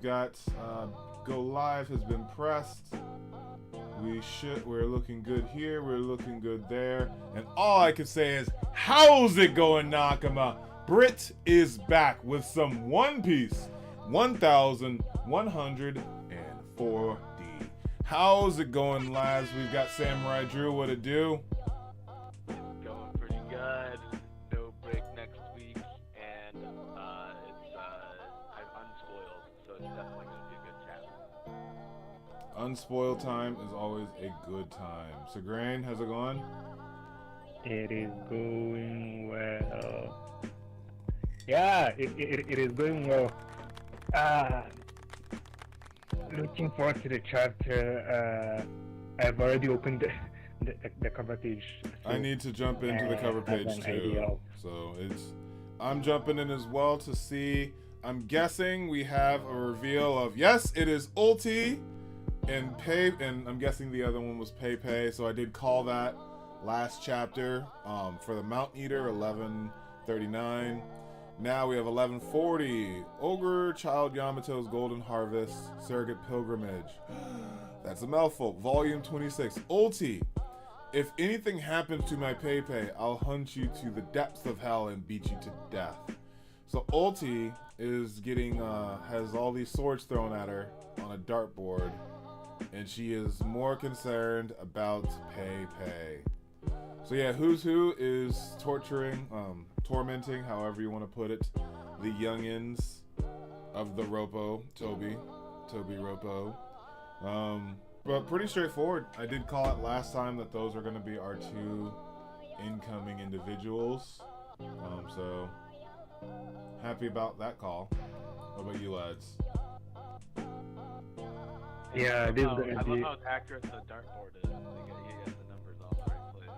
Got go live has been pressed. We're looking good here. We're looking good there. And all I can say is, how's it going, Nakama? Brit is back with some One Piece 1140. How's it going, lads? We've got Samurai Drew. What it do? It's going pretty good. No break next week, and I'm unspoiled, so it's definitely going to be a good chat. Unspoiled time is always a good time. So, Grain, how's it going? It is going well. Yeah, it is going well. Looking forward to the chapter. I've already opened the cover page. So, I need to jump into the cover page too. So I'm jumping in as well to see. I'm guessing we have a reveal of, yes, it is Ulti and Pei, and I'm guessing the other one was Pei. So I did call that last chapter for the Mount Eater, 1139. Now we have 1140, Ogre Child Yamato's Golden Harvest, Surrogate Pilgrimage. That's a mouthful. Volume 26. Ulti, if anything happens to my Pei, I'll hunt you to the depths of hell and beat you to death. So Ulti is getting, has all these swords thrown at her on a dartboard, and she is more concerned about Pei. So yeah, Who's Who is tormenting, however you want to put it, the youngins of the Toby Ropo. But pretty straightforward. I did call it last time that those are going to be our two incoming individuals. So happy about that call. What about you, lads? Yeah, this is going I to love be. how accurate the dartboard is. He got the numbers all in the right place.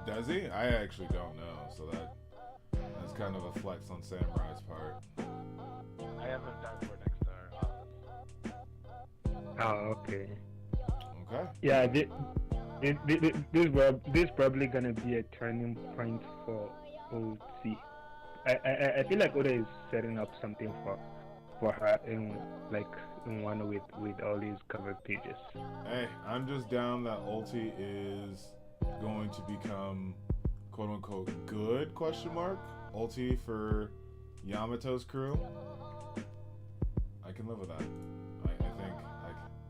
Does he? I actually don't know. So that's kind of a flex on Samurai's part. I have a dartboard next to our office. Oh, okay. Okay. Yeah, this probably gonna be a turning point for OC. I feel like Oda is setting up something for her in one with all these cover pages. Hey, I'm just down that Ulti is going to become quote unquote good ? Ulti for Yamato's crew. I can live with that. I think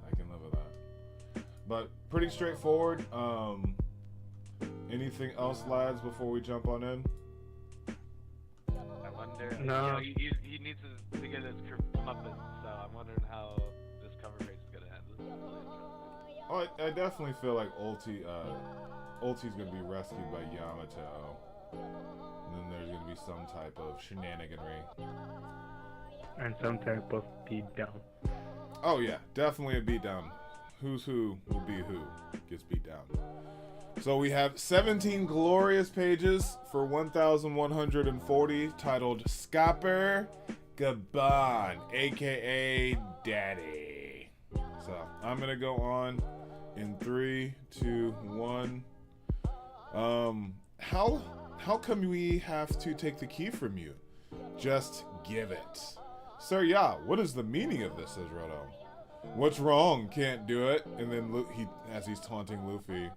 I can live with that. But pretty straightforward. Anything else, lads, before we jump on in? I wonder. No. He needs to get his comeuppance, so I'm wondering how this cover page is gonna end. This is really interesting. Oh, I definitely feel like Ulti's gonna be rescued by Yamato. And then there's gonna be some type of shenaniganry. And some type of beatdown. Oh yeah, definitely a beatdown. Who's Who will be who gets beat down. So we have 17 glorious pages for 1140, titled Scopper Gaban, aka Daddy. So I'm gonna go on in 3, 2, 1. How come we have to take the key from you? Just give it. Sir, yeah, what is the meaning of this, says Roto. What's wrong? Can't do it. And then as he's taunting Luffy.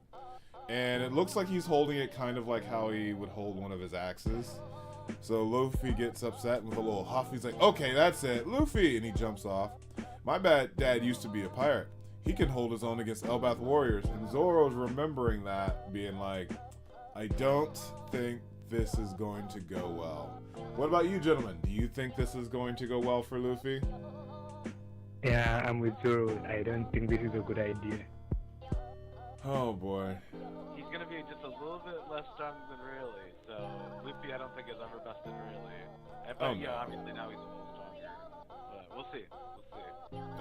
And it looks like he's holding it kind of like how he would hold one of his axes. So Luffy gets upset with a little huff. He's like, okay, that's it, Luffy! And he jumps off. My dad used to be a pirate. He can hold his own against Elbath warriors. And Zoro's remembering that, being like, I don't think this is going to go well. What about you, gentlemen? Do you think this is going to go well for Luffy? Yeah, I'm with Zoro. I don't think this is a good idea. Oh boy. He's gonna be just a little bit less strong than really. So Luffy, I don't think is ever bested really. Obviously now he's a little stronger, but we'll see.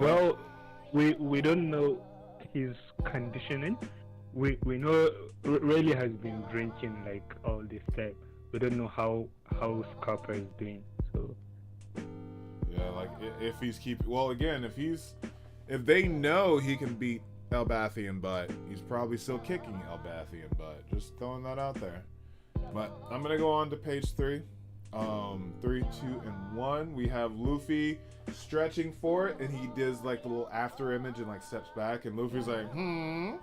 Well, we don't know his conditioning. We know Rayleigh has been drinking like all this time. We don't know how Scopper is doing. So yeah, like if he's if they know he can beat Elbathian butt, he's probably still kicking Elbathian butt. Just throwing that out there. But I'm gonna go on to page 3. 3, 2, and 1. We have Luffy stretching for it, and he does like the little after image and like steps back, and Luffy's like, and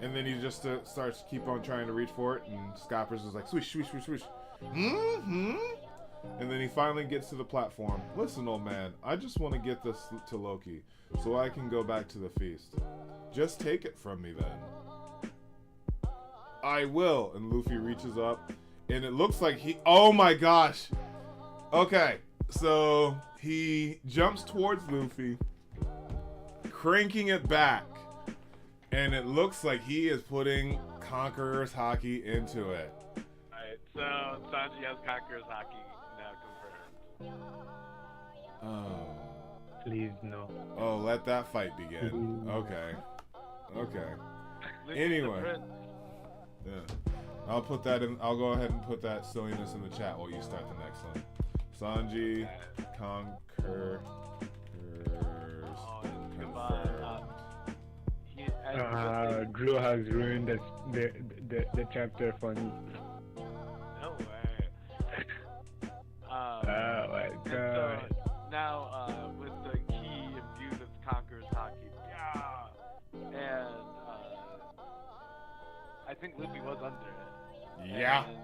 then he just starts to keep on trying to reach for it, and Scopper's is like, swish, swish, swish, swish, and then he finally gets to the platform. Listen, old man, I just want to get this to Loki so I can go back to the feast. Just take it from me then. I will. And Luffy reaches up, and it looks like oh my gosh. Okay, so he jumps towards Luffy, cranking it back, and it looks like he is putting Conqueror's Haki into it. Alright, so Sanji has Conqueror's Haki now confirmed. Oh. Please no. Oh, let that fight begin. Okay. Anyway. Yeah. I'll put that in. I'll go ahead and put that silliness in the chat while you start the next one. Sanji, Conqueror's confirmed. Drew has ruined the chapter for me. No way. Oh my god. So now, with the key imbued with Conqueror's Haki, yeah, and I think Luffy was under it. Yeah. And,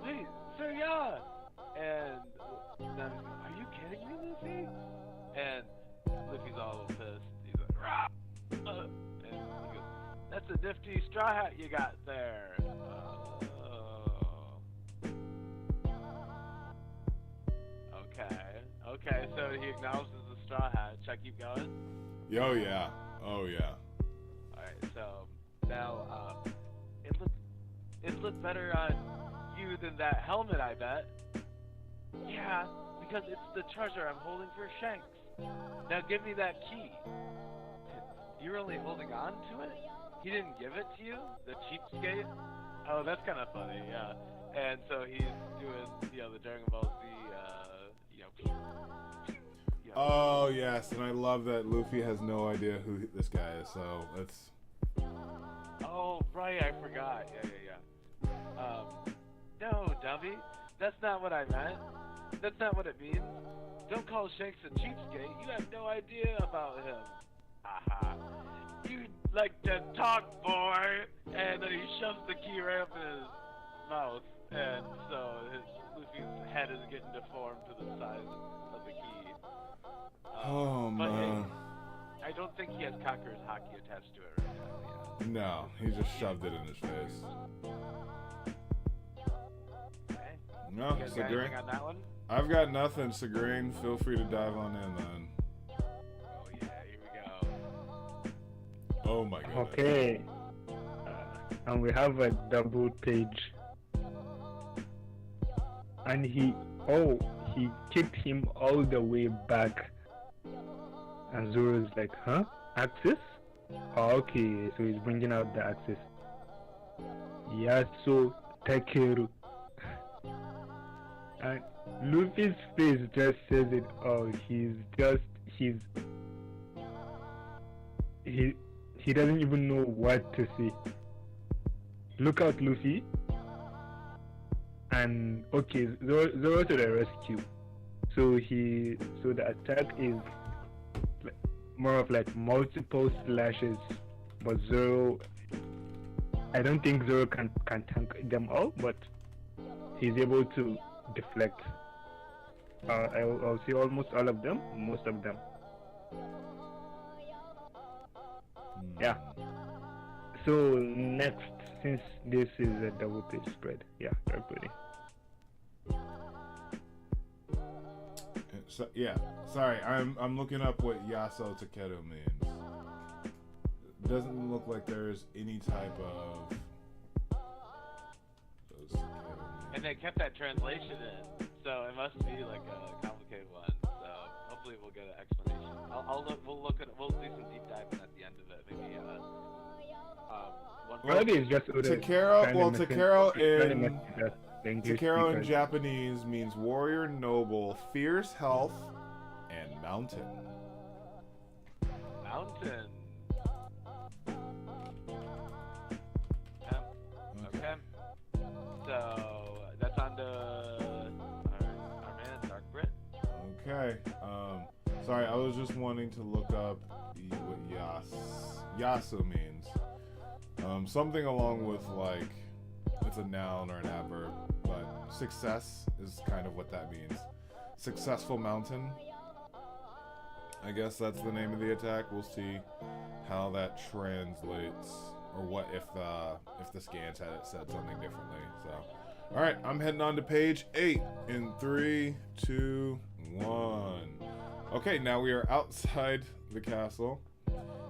wait, sir, yeah. And then, are you kidding me, Luffy? And Luffy's all pissed. He's like, rah! And he goes, that's a nifty straw hat you got there. Okay, so he acknowledges the straw hat. Should I keep going? Oh yeah. Alright, so now it looked better on you than that helmet, I bet. Yeah, because it's the treasure I'm holding for Shanks. Now give me that key. You're only holding on to it? He didn't give it to you? The cheapskate? Oh, that's kind of funny, yeah. And so he's doing, the Dragon Ball Z, Oh yes, and I love that Luffy has no idea who this guy is, so let's... Oh, right, I forgot. Yeah. No, dummy. That's not what I meant. That's not what it means. Don't call Shanks a cheapskate. You have no idea about him. Aha. You like to talk, boy. And then he shoves the key right up in his mouth. And so Luffy's head is getting deformed to the size of the key. Oh man. I don't think he has Conqueror's Haki attached to it right now. No, he just shoved it in his face. Okay. No, You guys got anything on that one? I've got nothing, Sagrain. Feel free to dive on in then. Oh yeah, here we go. Oh my god. Okay. And we have a double page. And he kicked him all the way back. And Zoro's like, huh? Axis? Oh, okay, so he's bringing out the Axis. Yaso Takeru. And Luffy's face just says it all. He doesn't even know what to say. Look out, Luffy. And okay, Zoro to the rescue. So the attack is more of like multiple slashes, but Zoro, I don't think Zoro can tank them all, but he's able to deflect. I'll see almost all of them, most of them. Yeah. So next, since this is a double page spread, yeah, everybody. So, yeah, sorry, I'm looking up what Yaso Takeru means. It doesn't look like there's any type of... And they kept that translation in, so it must be like a complicated one. So hopefully we'll get an explanation. We'll do some deep diving at the end of it. Maybe Takeru in Japanese means warrior, noble, fierce health, and mountain. Mountain. Okay. So that's on the Okay. Sorry, I was just wanting to look up what yasu means. Something along with like, it's a noun or an adverb, but success is kind of what that means. Successful mountain. I guess that's the name of the attack. We'll see how that translates, or what if the scans had it said something differently. So, all right, I'm heading on to page 8 in 3, 2, 1. Okay, now we are outside the castle.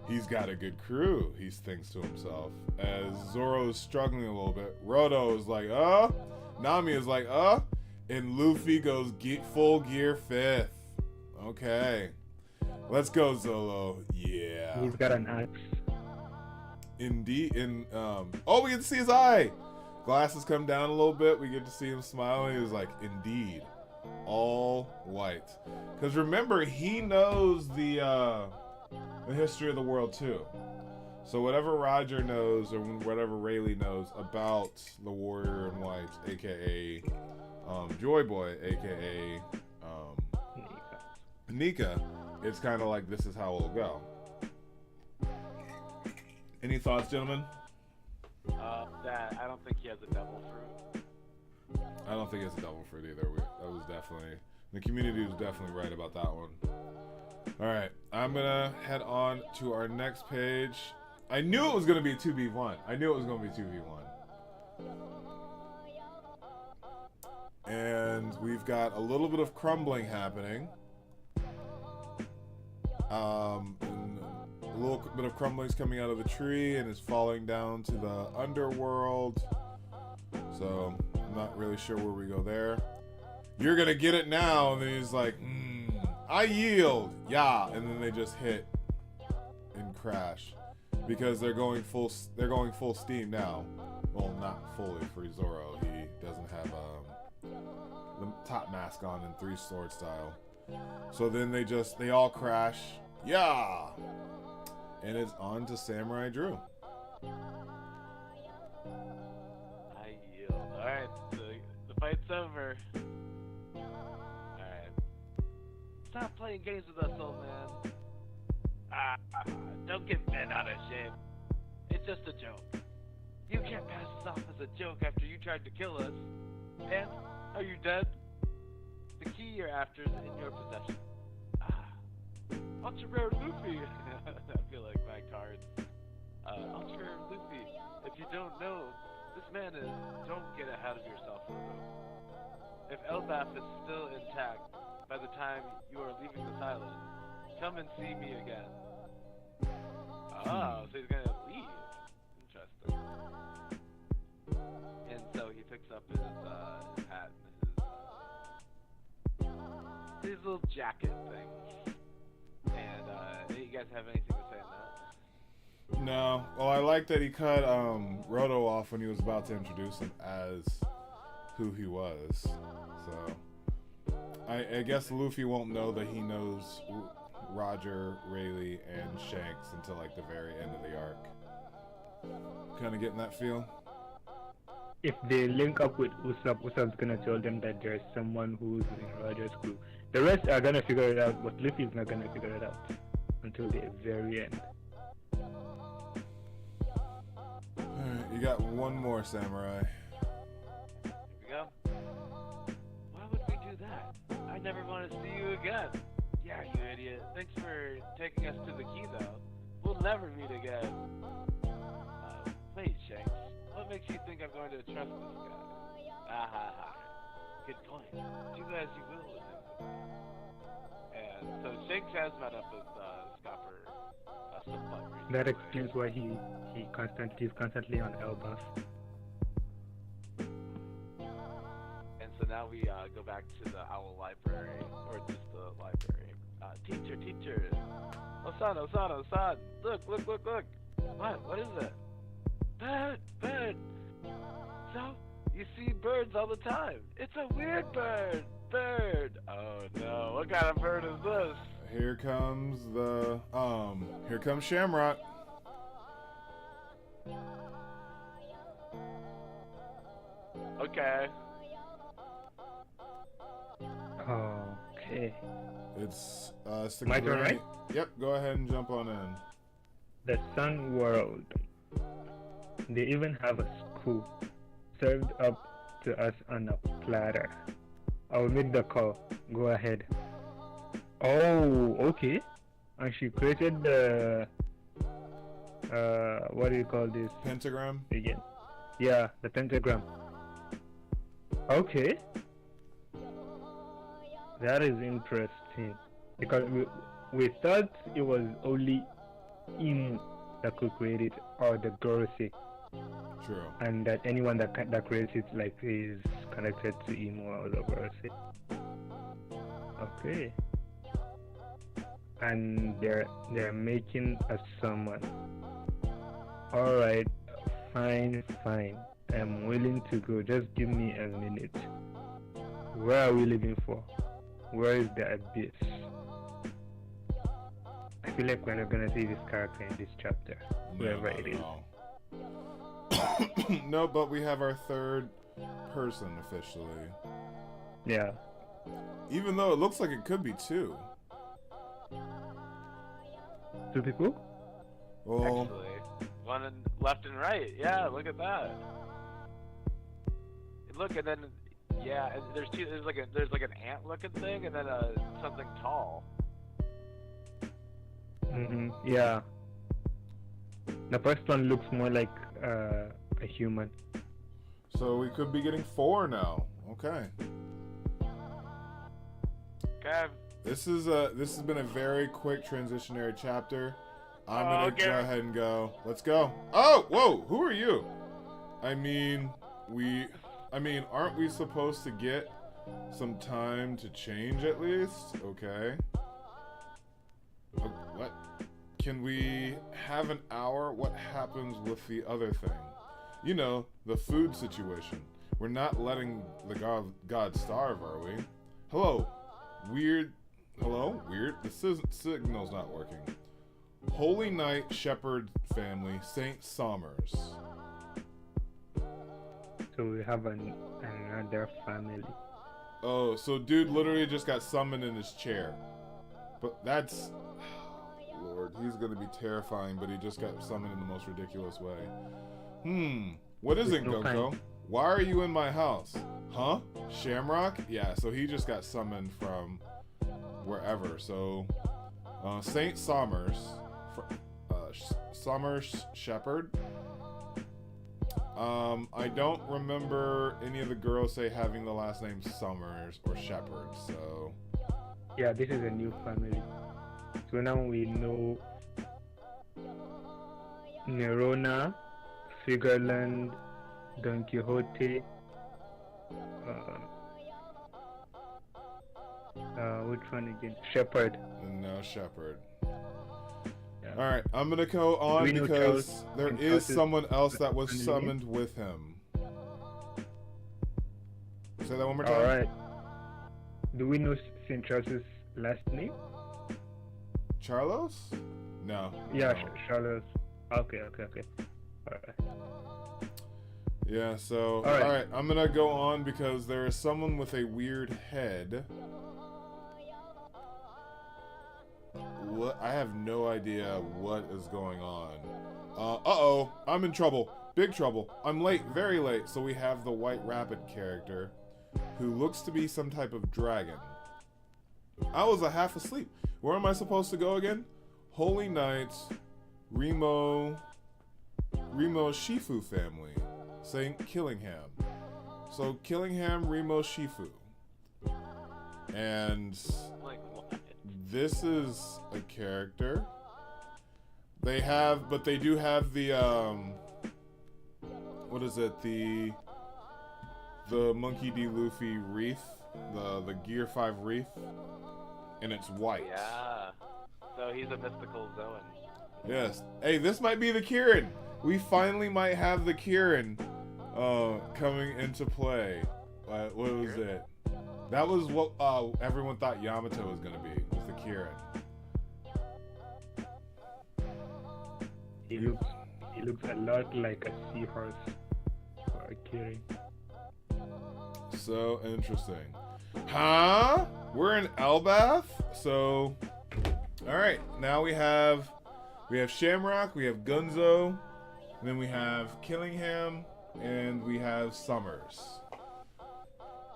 He's got a good crew, he thinks to himself. As Zoro is struggling a little bit, Roto is like, Nami is like, and Luffy goes full gear 5th. Okay. Let's go, Zolo. Yeah. He's got an axe. Indeed. We get to see his eye. Glasses come down a little bit. We get to see him smiling. He's like, indeed. All white. Because remember, he knows the history of the world too. So whatever Roger knows, or whatever Rayleigh knows about the Warrior in White, aka Joy Boy, aka Nika, it's kind of like this is how it'll go. Any thoughts, gentlemen? That I don't think he has a devil fruit. I don't think it's a double fruit either. That was definitely, the community was definitely right about that one. All right, I'm gonna head on to our next page. I knew it was gonna be 2v1. I knew it was gonna be 2v1. And we've got a little bit of crumbling happening. And a little bit of crumbling's coming out of the tree and is falling down to the underworld. So I'm not really sure where we go there. You're gonna get it now, and then he's like, I yield, yeah, and then they just hit and crash because they're going full steam now. Well, not fully for Zoro. He doesn't have the top mask on in 3 sword style. So then they all crash, yeah, and it's on to Samurai Drew. I yield. All right, the fight's over. Stop playing games with us, old man. Don't get bent out of shape. It's just a joke. You can't pass this off as a joke after you tried to kill us. And, are you dead? The key you're after is in your possession. Ultra Rare Luffy! I feel like my card. Ultra Rare Luffy, if you don't know, this man is... Don't get ahead of yourself, Roto. If Elbaf is still intact, by the time you are leaving this island, come and see me again. Oh, so he's gonna leave. Interesting. And so he picks up his hat and his little jacket thing. And you guys have anything to say on that? No. Well, I like that he cut Roto off when he was about to introduce him as who he was. So I guess Luffy won't know that he knows Roger, Rayleigh, and Shanks until like the very end of the arc. Kind of getting that feel. If they link up with Usopp, Usopp's gonna tell them that there's someone who's in Roger's crew. The rest are gonna figure it out, but Luffy's not gonna figure it out until the very end. Alright, you got one more, Samurai. Here we go. Why would we do that? I never want to see you again. Yeah, you idiot. Thanks for taking us to the key, though. We'll never meet again. Wait, Shanks. What makes you think I'm going to trust this guy? Good point. Do as you will with him. And so Shanks has met up with Scopper somewhat recently. That explains why he's constantly on Elbaf. And so now we go back to the Owl Library, or just the library. Teacher. Osan. Look. What is it? Bird. So, you see birds all the time. It's a weird bird. Oh no, what kind of bird is this? Here comes Shamrock. Okay. Okay. It's My turn, right? Yep, go ahead and jump on in. The Sun World. They even have a school served up to us on a platter. I'll make the call. Go ahead. Oh, okay. And she created the what do you call this Pentagram? again? Yeah, the pentagram. Okay. That is interesting. Because we thought it was only Imu that could create it, or the Gorosei. True. And that anyone that creates it like is connected to Imu or the Gorosei. Okay. And they're making a summon. Alright, fine. I'm willing to go. Just give me a minute. Where are we leaving for? Where is the abyss? I feel like we're not gonna see this character in this chapter. Whoever it is. No, but we have our third person officially. Yeah. Even though it looks like it could be two. 2 people? Well, Actually, one left and right. Yeah, look at that. Look, and then yeah, and there's two. There's like an ant-looking thing, and then something tall. Yeah. The first one looks more like a human. so we could be getting 4 now. Okay. Okay. This has been a very quick transitionary chapter. I'm gonna okay. go ahead and go. Let's go. Oh, whoa! Who are you? I mean, aren't we supposed to get some time to change at least? Okay. Oh, what? Can we have an hour? What happens with the other thing? You know, the food situation. We're not letting the god starve, are we? Hello, weird. Hello, weird. The signal's not working. Holy Knight Shepherd family, Saint Somers. So we have another family. Oh, so dude literally just got summoned in his chair. But that's... Lord, he's gonna be terrifying, but he just got summoned in the most ridiculous way. What is it, Goko? Why are you in my house? Huh? Shamrock? Yeah, so he just got summoned from wherever. So, Saint Somers, Somers Shepherd. I don't remember any of the girls having the last name Somers or Shepherd, so... Yeah, this is a new family. So now we know Nerona, Figureland, Don Quixote, which one again? Shepherd. No, Shepherd. Yeah. Alright, I'm gonna go on We know because Charles there and is Charles someone else that was family. summoned with him. Say that one more time. Alright. Do we know St. Charles's last name? Charlos? No. Yeah, no. Charles. Okay. Alright. Yeah, so... Alright. Alright, I'm gonna go on because there is someone with a weird head. What? I have no idea what is going on. Uh-oh, I'm in trouble. Big trouble. I'm late, very late. So we have the White Rabbit character, who looks to be some type of dragon. I was half asleep. Where am I supposed to go again? Holy Knights, Remo Shifu family, Saint Killingham. So Killingham, Remo Shifu. And Like what? this is a character. They do have the what is it? The Monkey D. Luffy wreath, the Gear 5 wreath, and it's white. Yeah. So he's a mystical Zoan. Yes. Hey, this might be the Kirin. We finally might have the Kirin coming into play. What was it? That was what everyone thought Yamato was gonna be, with the Kirin. He looks a lot like a seahorse or a Kirin. So interesting. Huh? We're in Elbath, so all right. Now we have Shamrock, we have Gunzo, and then we have Killingham, and we have Summers.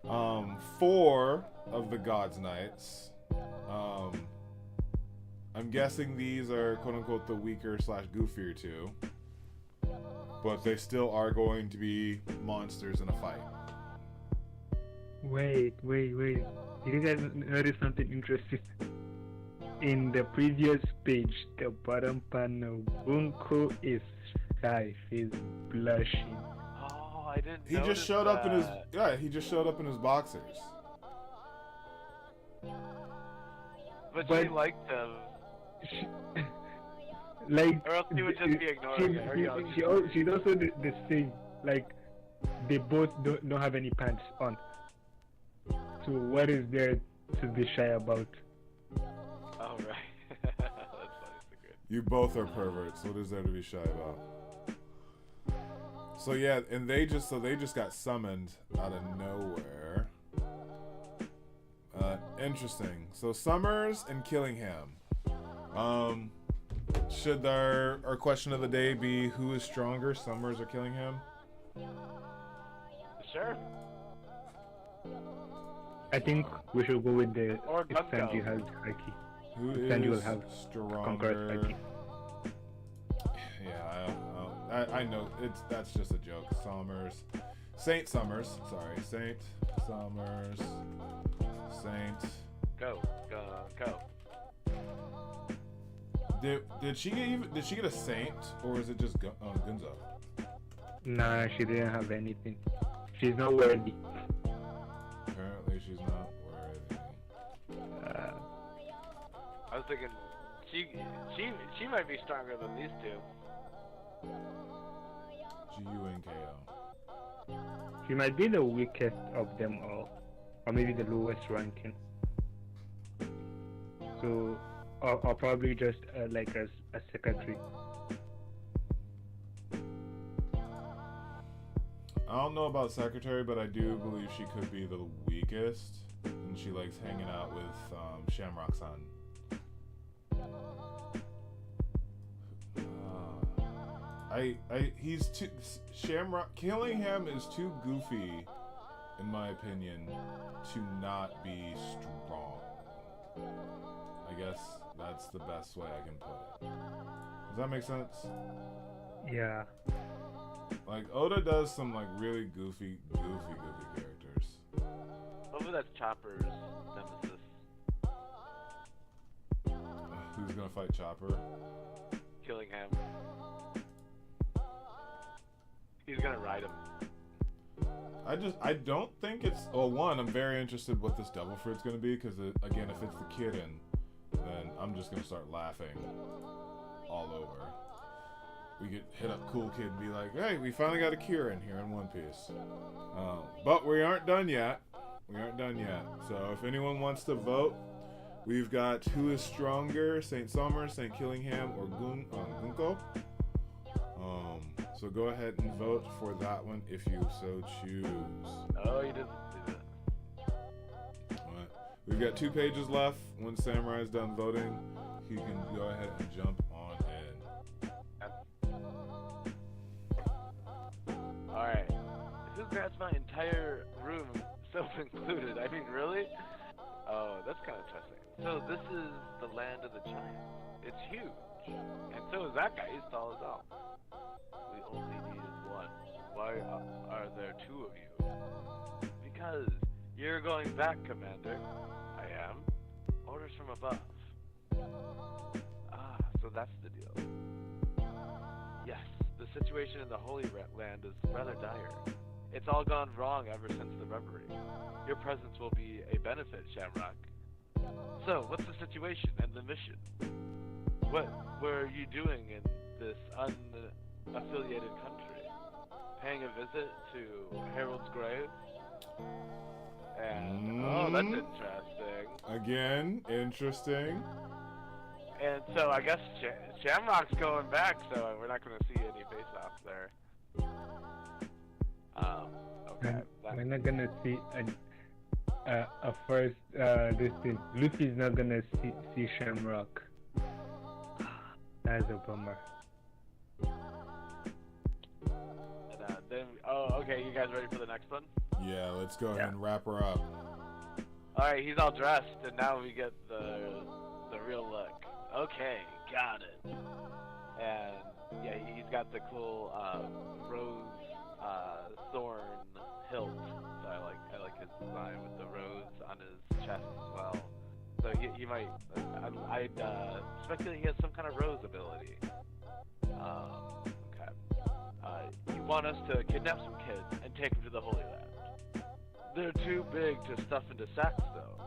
4 of the Gods Knights. I'm guessing these are quote unquote the weaker / goofier 2, but they still are going to be monsters in a fight. Wait. Did you guys notice something interesting? In the previous page, the bottom panel, Bunko is shy. He's blushing. Oh, I didn't. He just showed up in his he just showed up in his boxers. But she liked them. Like, Or else he would just be ignoring it. She's also the same. Like, they both don't have any pants on. So what is there to be shy about? Oh, right. That's funny. You both are perverts. What is there to be shy about? So yeah, and they just got summoned out of nowhere. Interesting. So Summers and Killingham. Should our question of the day be who is stronger, Summers or Killingham? Sure. I think we should go with the Or if Sanji has Haki. Who Sanji will is have conqueror's stronger? Haki. Yeah, I know that's just a joke. Saint Summers. Saint. Go. Did she get a saint, or is it just Gunzo? Nah, she didn't have anything. She's not worthy. Apparently, she's not worthy. I was thinking she might be stronger than these two. Gunko. She might be the weakest of them all, or maybe the lowest ranking. So, or probably just like a secretary. I don't know about secretary, but I do believe she could be the weakest, and she likes hanging out with Shamrock-san. He's too Killingham is too goofy, in my opinion, to not be strong. I guess that's the best way I can put it. Does that make sense? Yeah. Like Oda does some like really goofy characters. Hopefully that's Chopper's nemesis. Who's gonna fight Chopper? Killingham. He's gonna ride him. I don't think it's. Well, one, I'm very interested what this Devil Fruit's gonna be, because again, if it's the Kitten, then I'm just gonna start laughing all over. We could hit up Cool Kid and be like, "Hey, we finally got a Kieran here in One Piece." But we aren't done yet. So if anyone wants to vote, we've got who is stronger, Saint Summers, Saint Killingham, or Gunko. So go ahead and vote for that one if you so choose. Oh, you didn't do that. Alright. We've got 2 pages left. When Samurai's done voting, he can go ahead and jump on in. Alright. Who grabs my entire room, self-included? I mean, really? Oh, that's kind of interesting. So this is the land of the giants. It's huge. And so is that guy. He's tall as hell. We only needed one. Why are there 2 of you? Because you're going back, Commander. I am. Orders from above. Ah, so that's the deal. Yes, the situation in the Holy Land is rather dire. It's all gone wrong ever since the Reverie. Your presence will be a benefit, Shamrock. So, what's the situation and the mission? What were you doing in this unaffiliated country? Paying a visit to Harold's grave? And, oh, that's interesting. Again, interesting. And so I guess Shamrock's going back, so we're not going to see any face-offs there. Okay. We're not gonna see first, this thing, Luffy's not gonna see Shamrock. That's a bummer. And, then, okay, you guys ready for the next one? Yeah, let's go ahead and wrap her up. Alright, he's all dressed, and now we get the real look. Okay, got it. And, yeah, he's got the cool, rose, thorn hilt. So I like his design with the rose on his chest as well. So he might, I'd speculate he has some kind of rose ability. Okay. You want us to kidnap some kids and take them to the Holy Land. They're too big to stuff into sacks, though.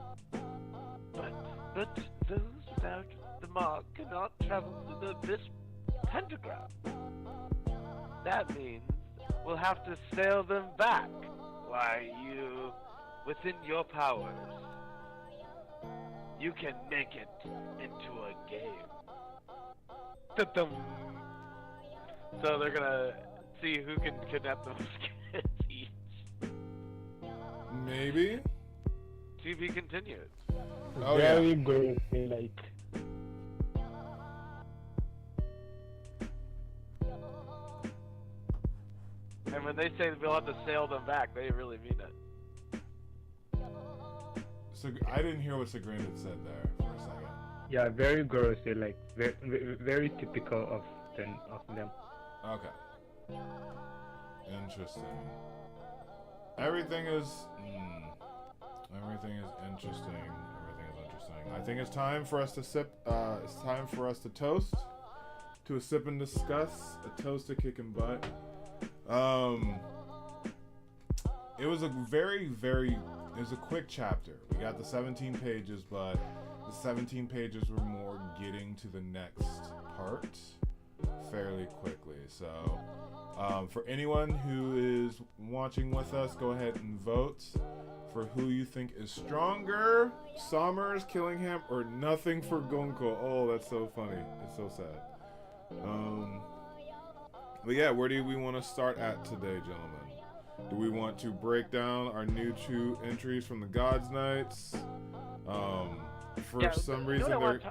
But those without the mark cannot travel through this pentagram. That means we'll have to sail them back. Why, within your powers, you can make it into a game. Ta-dum. So they're gonna see who can kidnap the most kids each. Maybe? To be continued. Oh, Very yeah. good, like. And when they say we'll have to sail them back, they really mean it. So I didn't hear what Sagrina said there for a second. Yeah, very gross, like very typical of them. Okay. Interesting. Everything is interesting. Everything is interesting. I think it's time for us to sip. It's time for us to toast. To a sip and discuss. A toast to kicking butt. It was a it was a quick chapter. We got the 17 pages, but the 17 pages were more getting to the next part fairly quickly. So, for anyone who is watching with us, go ahead and vote for who you think is stronger, Sommers, Killingham, or nothing for Gonko. Oh, that's so funny. It's so sad. But yeah, where do we want to start at today, gentlemen? Do we want to break down our new 2 entries from the God's Knights? For some reason, they're...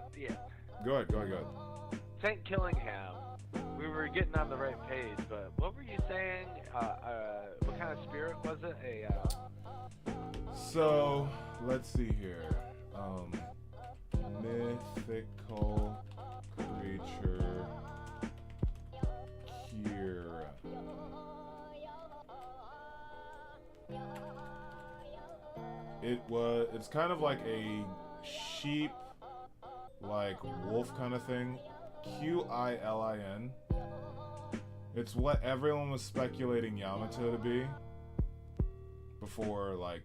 Go ahead. Saint Killingham, we were getting on the right page, but what were you saying? What kind of spirit was it? So, let's see here. Mythical creature... Here. It's kind of like a sheep, like wolf kind of thing. Quilin. It's what everyone was speculating Yamato to be before, like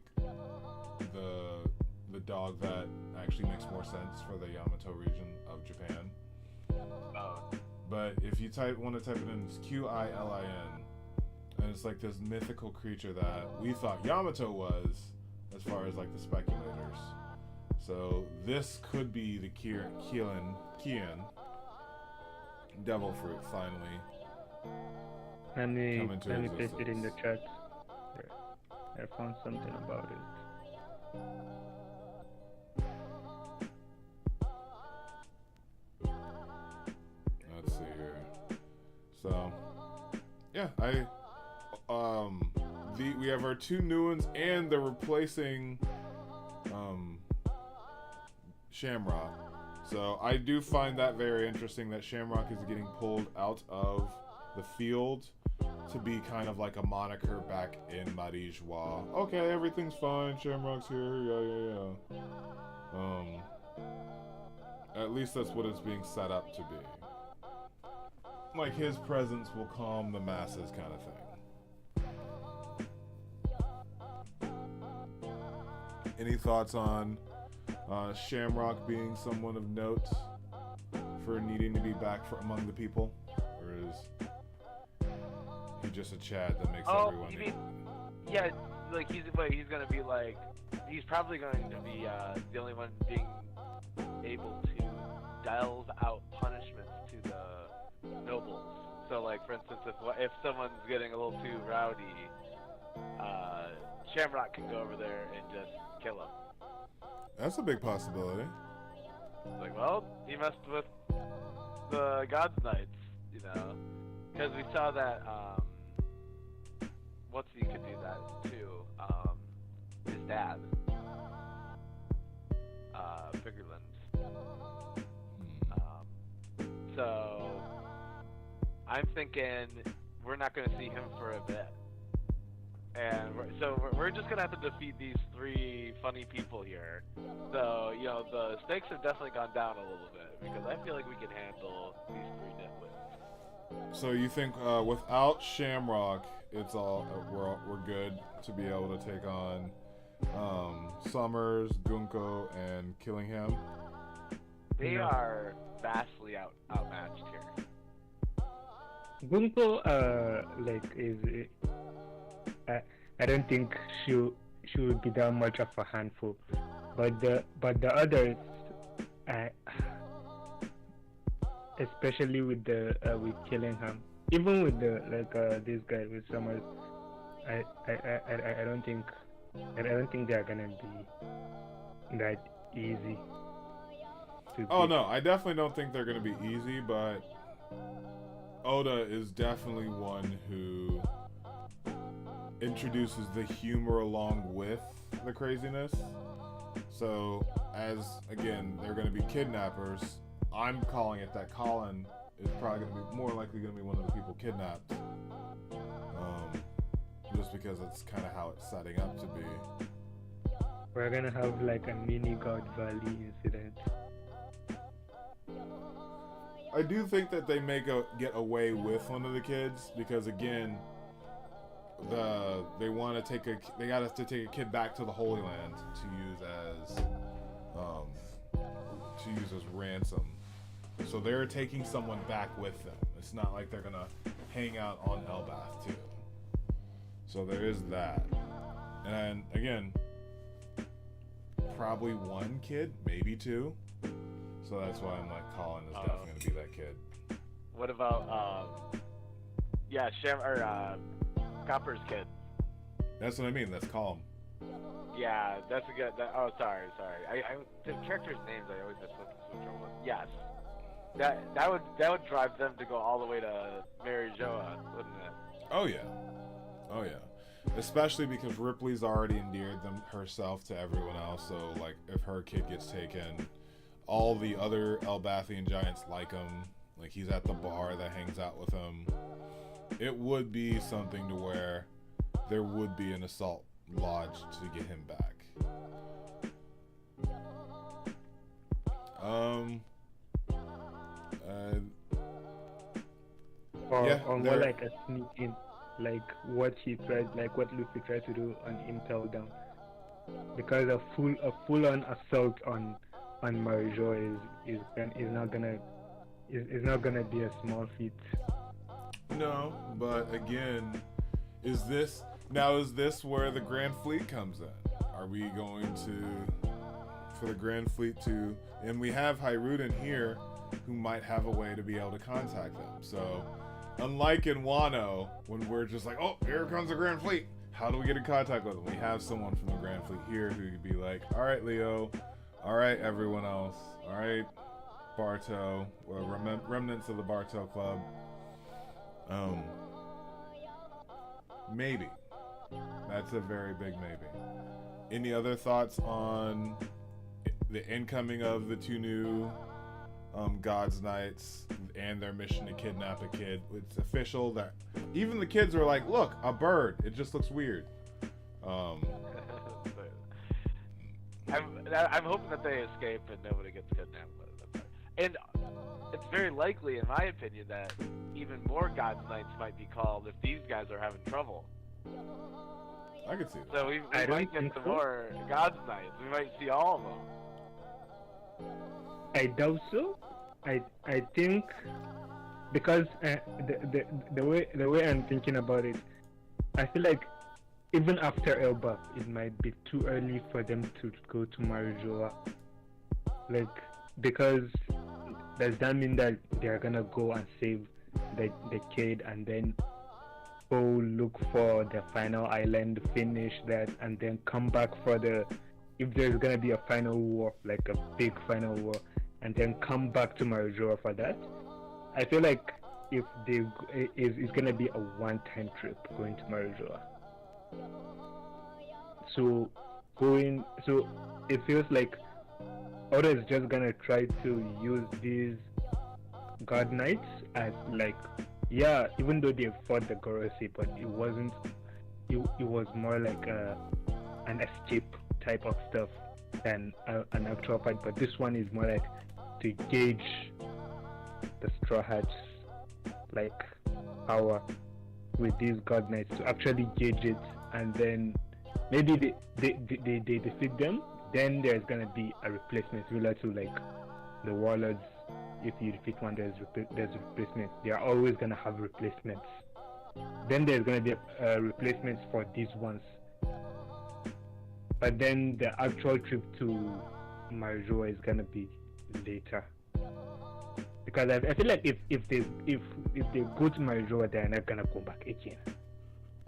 the dog that actually makes more sense for the Yamato region of Japan. But if you want to type it in, it's Quilin, and it's like this mythical creature that we thought Yamato was, as far as like the speculators. So this could be the Kian devil fruit finally. Let me paste it in the chat. I found something about it. Let's see here. So, yeah, we have our 2 new ones, and they're replacing Shamrock. So I do find that very interesting that Shamrock is getting pulled out of the field to be kind of like a moniker back in Marijois. Okay, everything's fine. Shamrock's here. Yeah. At least that's what it's being set up to be. Like his presence will calm the masses, kind of thing. Any thoughts on Shamrock being someone of note for needing to be back among the people, or is he just a Chad that makes everyone? You mean, yeah, like he's gonna be like, he's probably going to be the only one being able to delve out punishments to the nobles. So like, for instance, if someone's getting a little too rowdy, Shamrock can go over there and just kill him. That's a big possibility. It's like, well, he messed with the God's Knights, you know, because we saw that. What's he could do that too? His dad, Figurelands. So I'm thinking we're not going to see him for a bit. And we're just going to have to defeat these 3 funny people here. So, you know, the stakes have definitely gone down a little bit, because I feel like we can handle these 3 nitwits. So you think without Shamrock, it's all we're good to be able to take on Summers, Gunko, and Killingham? They are vastly outmatched here. Gunko, I don't think she would be that much of a handful, but the others, especially with Killingham, even with this guy with Summers, I don't think they're gonna be that easy. No, I definitely don't think they're gonna be easy, but Oda is definitely one who introduces the humor along with the craziness. So, as again, they're going to be kidnappers, I'm calling it that Colin is probably going to be more likely going to be one of the people kidnapped. Just because it's kind of how it's setting up to be. We're going to have like a mini God Valley incident. I do think that they may get away with one of the kids because again, they got to take a kid back to the Holy Land to use as ransom. So they're taking someone back with them. It's not like they're gonna hang out on Elbath too. So there is that. And again, probably 1 kid, maybe 2. So that's why I'm like, Colin is definitely gonna be that kid. What about Scopper's kid? That's what I mean. That's Calm. Yeah, that's a good. Sorry. The characters' names I always just which one was. Yes, that would drive them to go all the way to Mary Joa, wouldn't it? Oh yeah. Especially because Ripley's already endeared herself to everyone else. So like, if her kid gets taken, all the other Elbathian giants like him. Like he's at the bar that hangs out with him. It would be something to where there would be an assault lodged to get him back. Or more like a sneak in, like what Luffy tried to do on Impel Down, because a full-on assault on Marijo is not gonna be a small feat. No, but again, is this where the Grand Fleet comes in? Are we going for the Grand Fleet to, and we have Hyruden here who might have a way to be able to contact them. So unlike in Wano, when we're just like, oh, here comes the Grand Fleet, how do we get in contact with them? We have someone from the Grand Fleet here who could be like, all right, Leo, all right, everyone else, all right, Barto, or remnants of the Barto Club. Maybe. That's a very big maybe. Any other thoughts on the incoming of the 2 new God's Knights and their mission to kidnap a kid? It's official that even the kids are like, look, a bird. It just looks weird. I'm hoping that they escape and nobody gets kidnapped. And it's very likely, in my opinion, that even more God's Knights might be called if these guys are having trouble. I could see that. So we might get some more God's Knights. We might see all of them. I doubt so. I think because the way I'm thinking about it, I feel like even after Elba, it might be too early for them to go to Marijoa. Like, because does that mean that they're gonna go and save the kid and then go look for the final island, finish that, and then come back for the, if there's gonna be a final war, like a big final war, and then come back to Marjoa for that. I feel like if they it's gonna be a one-time trip going to Marjoa. So it feels like Oda is just gonna try to use these God Knights as like, yeah, even though they fought the Gorosi, but it wasn't. It was more like an escape type of stuff than an actual fight. But this one is more like to gauge the Straw Hats like power with these God Knights, to actually gauge it, and then maybe they defeat them. Then there's gonna be a replacement, similar to like the Warlords. If you defeat one, there's replacement. They are always gonna have replacements. Then there's gonna be replacements for these ones. But then the actual trip to Marjoa is gonna be later. Because I feel like if they go to Marjoa, they're not gonna go back again.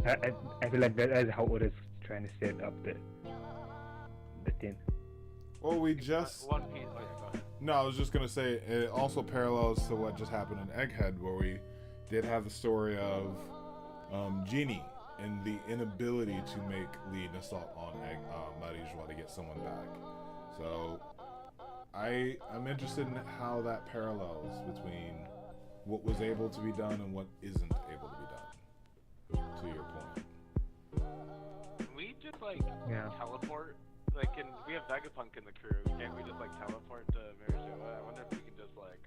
I feel like that is how Oda's trying to set up the thing. Well, we just One Piece. Oh, yeah, go ahead. No, I was just gonna say it also parallels to what just happened in Egghead, where we did have the story of Genie and the inability to lead an assault on Marjoa to get someone back. So I'm interested in how that parallels between what was able to be done and what isn't able to be done. To your point. We just like teleport. Like, we have Vegapunk in the crew. Can't we just like teleport to Marjoa? I wonder if we can just like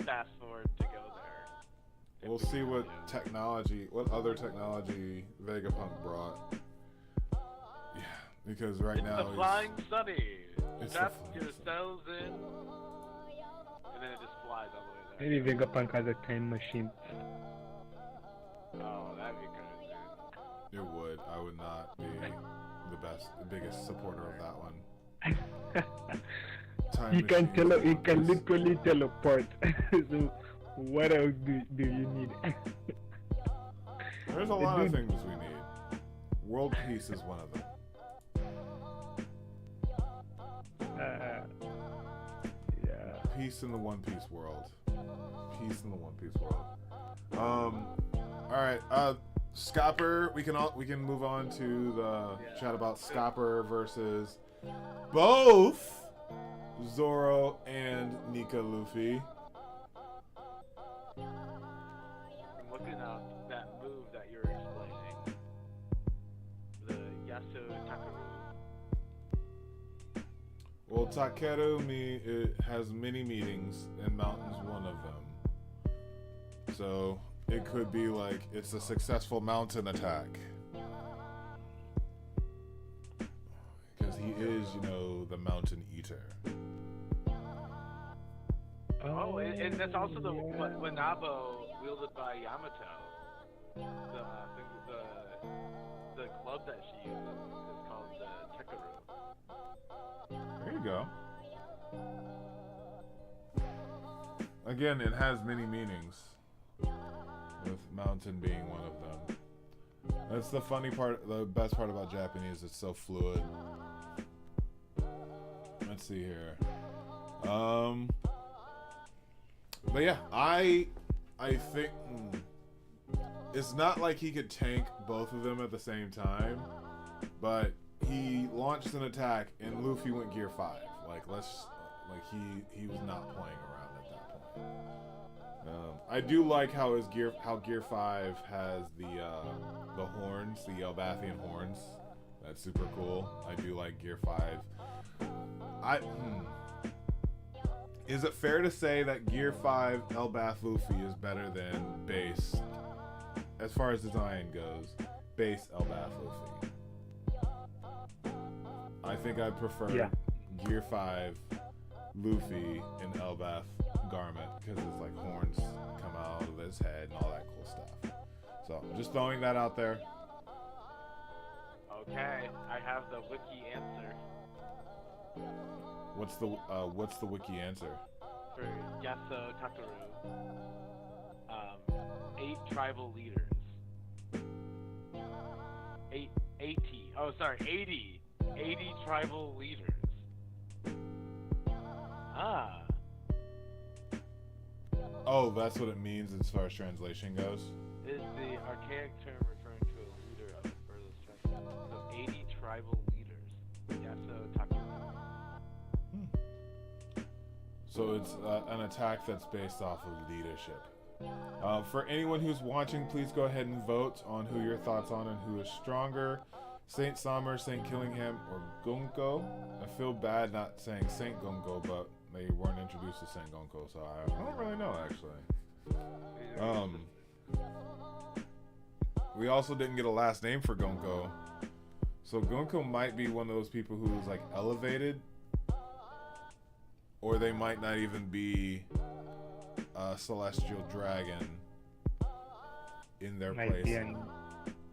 fast forward to go there. We'll see what other technology Vegapunk brought. Yeah, because right now the Flying Sunny. It's Tap the your Flying cells in, and then it just flies all the way there. Maybe Vegapunk has a time machine. Oh, that'd be good, dude. It would. I would not be the biggest supporter of that one. He can literally teleport. So what else do you need? There's a lot of things we need. World peace is one of them. Yeah. Peace in the One Piece world. Peace in the One Piece world. All right. Scopper. We can move on to the chat about Scopper versus both Zoro and Nika Luffy. I'm looking up that move that you're explaining. The Yasu Takaru. Well, Takeru it has many meanings, and Mountain's one of them. So it could be like it's a successful mountain attack. Because he is, the mountain eater. Oh, and that's also the Wanabo wielded by Yamato. The club that she uses is called the Tekaru. There you go. Again, it has many meanings, with mountain being one of them. That's the funny part, the best part about Japanese, it's so fluid. Let's see here. But yeah, I think it's not like he could tank both of them at the same time, but he launched an attack and Luffy went Gear 5. He was not playing around at that point. I do like how Gear 5 has the horns, the Elbathian horns. That's super cool. I do like Gear 5. Is it fair to say that Gear 5 Elbath Luffy is better than base, as far as design goes, base Elbath Luffy? I think I prefer Gear 5 Luffy in Elbath garment, because his horns come out of his head and all that cool stuff. So just throwing that out there. Okay, I have the wiki answer. What's the wiki answer? For Yasu Takaru, 8 tribal leaders. 80 tribal leaders. Ah. Oh, that's what it means as far as translation goes. Is the archaic term referring to a leader of the furthest tribe? So 80 tribal leaders. Yeah, so Takuma. So it's an attack that's based off of leadership. For anyone who's watching, please go ahead and vote on who your thoughts on and who is stronger. Saint Somers, Saint Killingham, or Gunko. I feel bad not saying Saint Gunko, but they weren't introduced to Saint Gunko, so I don't really know actually. We also didn't get a last name for Gunko, so Gunko might be one of those people who's like elevated, or they might not even be a celestial dragon in their place.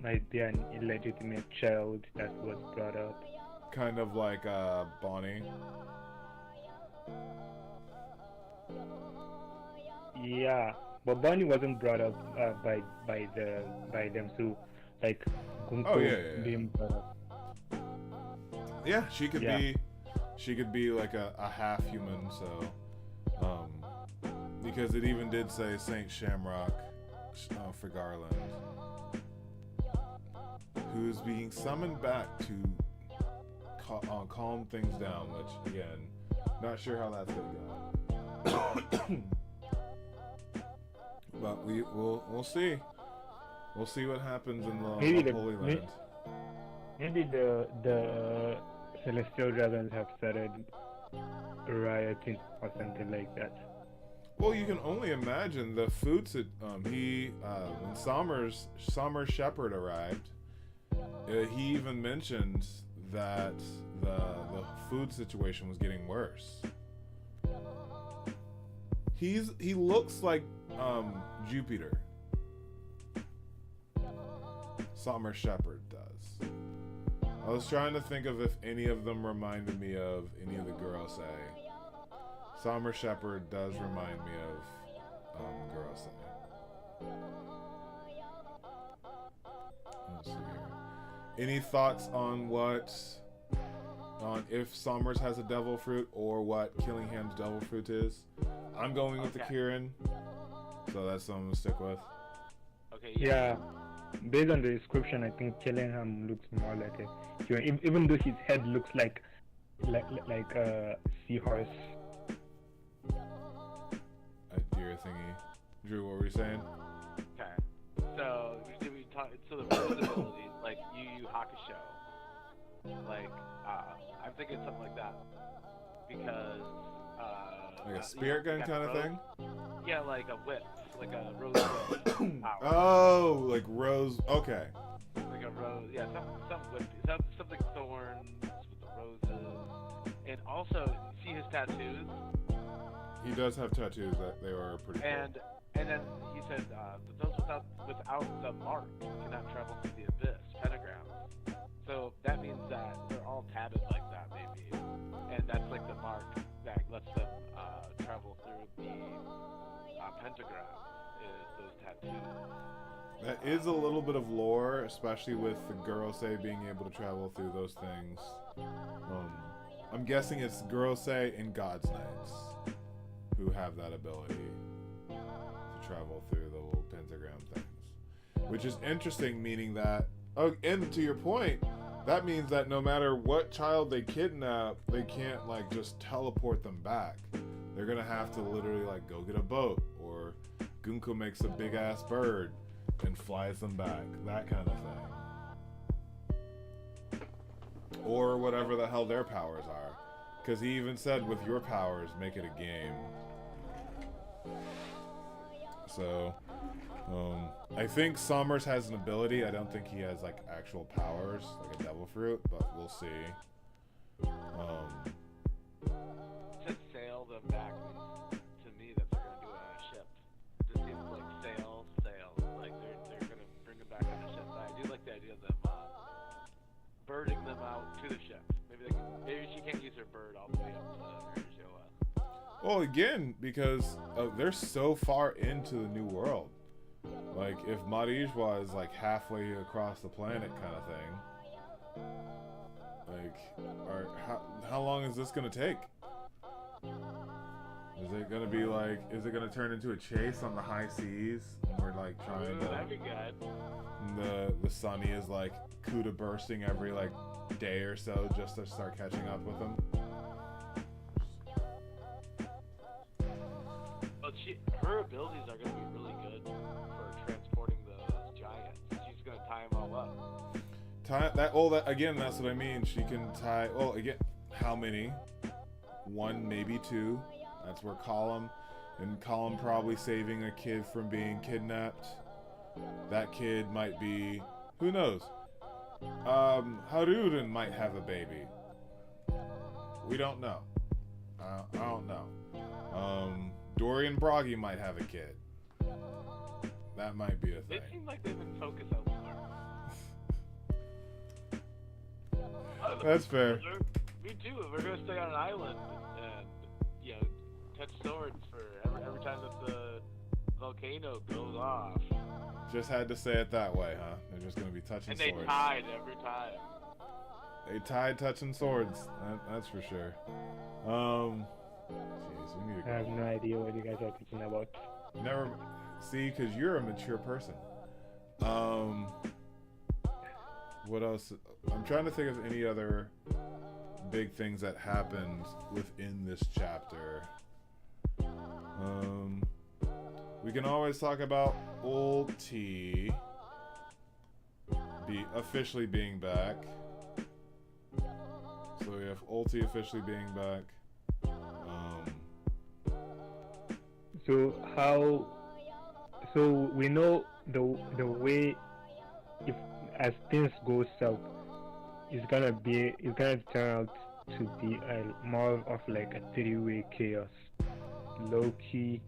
Might be an illegitimate child that was brought up. Kind of like Bonnie. Yeah, but Bonnie wasn't brought up by them, so like Gunko being brought up. Yeah, she could be like a half human, so because it even did say Saint Shamrock for Garland, who's being summoned back to calm things down, which again, not sure how that's gonna go. But we'll see. We'll see what happens in the Holy Land. Maybe the Celestial Dragons have started rioting or something like that. Well, you can only imagine the foods that when Somers Shepherd arrived, he even mentioned that the food situation was getting worse. He looks like Jupiter. Somers Shepherd does. I was trying to think of if any of them reminded me of any of the Girosei. Somers Shepherd does remind me of Girosei. Let's see here. Any thoughts on if Somers has a devil fruit or what Killingham's devil fruit is? I'm going with the Kirin, so that's something to stick with. Okay. Yeah. Based on the description, I think Killingham looks more like a human, even though his head looks like a seahorse. A deer thingy. Drew, what were you saying? Okay. So we talk. So the first abilities, like Yu Yu Hakusho, like I'm thinking something like that because like a spirit gun kind of thing. Yeah, like a whip, like a rose whip. Oh, like rose. Okay. Like a rose. Yeah, some whip, something thorns with the roses, and also see his tattoos. He does have tattoos that they were pretty cool. And then he said those without the mark cannot travel through the abyss, pentagrams. So that means that they're all tatted like that, maybe, and that's like the mark that lets them travel through the pentagram. Is those tattoos? That is a little bit of lore, especially with the Girosei being able to travel through those things. I'm guessing it's Girosei and God's Knights who have that ability to travel through the little pentagram things, which is interesting, meaning that, and to your point, that means that no matter what child they kidnap, they can't like just teleport them back. They're gonna have to literally like go get a boat, or Gunko makes a big ass bird and flies them back, that kind of thing, or whatever the hell their powers are, because he even said with your powers make it a game. So I think Somers has an ability. I don't think he has like actual powers like a devil fruit, but we'll see. To sail them back means to me that they're gonna do it on a ship. It just seems like sail, like they're gonna bring them back on a ship. But I do like the idea of them birding them out to the ship. Maybe she can't use her bird all the way up to Urajoa. Well, again, because they're so far into the new world. Like, if Marijwa is like halfway across the planet kind of thing, like, how long is this gonna take? Is it gonna be like, is it gonna turn into a chase on the high seas? And we're like trying to, that'd be good. the Sunny is like Kuda bursting every like day or so just to start catching up with them. But her abilities are gonna be really good for transporting those giants. She's gonna tie them all up. Again, that's what I mean. She can tie. Well, again, how many? One, maybe two. That's where Column probably saving a kid from being kidnapped. That kid might be, who knows? Haruden might have a baby. We don't know. I don't know. Dorian Broggy might have a kid. That might be a thing. It seems like they've been focused elsewhere. That's fair. Me too. We're gonna stay on an island and, you know, touch swords for every time that the volcano goes off. Just had to say it that way, huh? They're just gonna be touching and swords. And they tied every time. They tied touching swords. That's for sure. Jeez, we need to go. I have no idea what you guys are thinking about. Never see, because you're a mature person. What else? I'm trying to think of any other big things that happened within this chapter. We can always talk about Old T officially being back. So we have Old T officially being back. So we know the way, if as things go south, it's gonna turn out to be more of like a three-way chaos. Loki,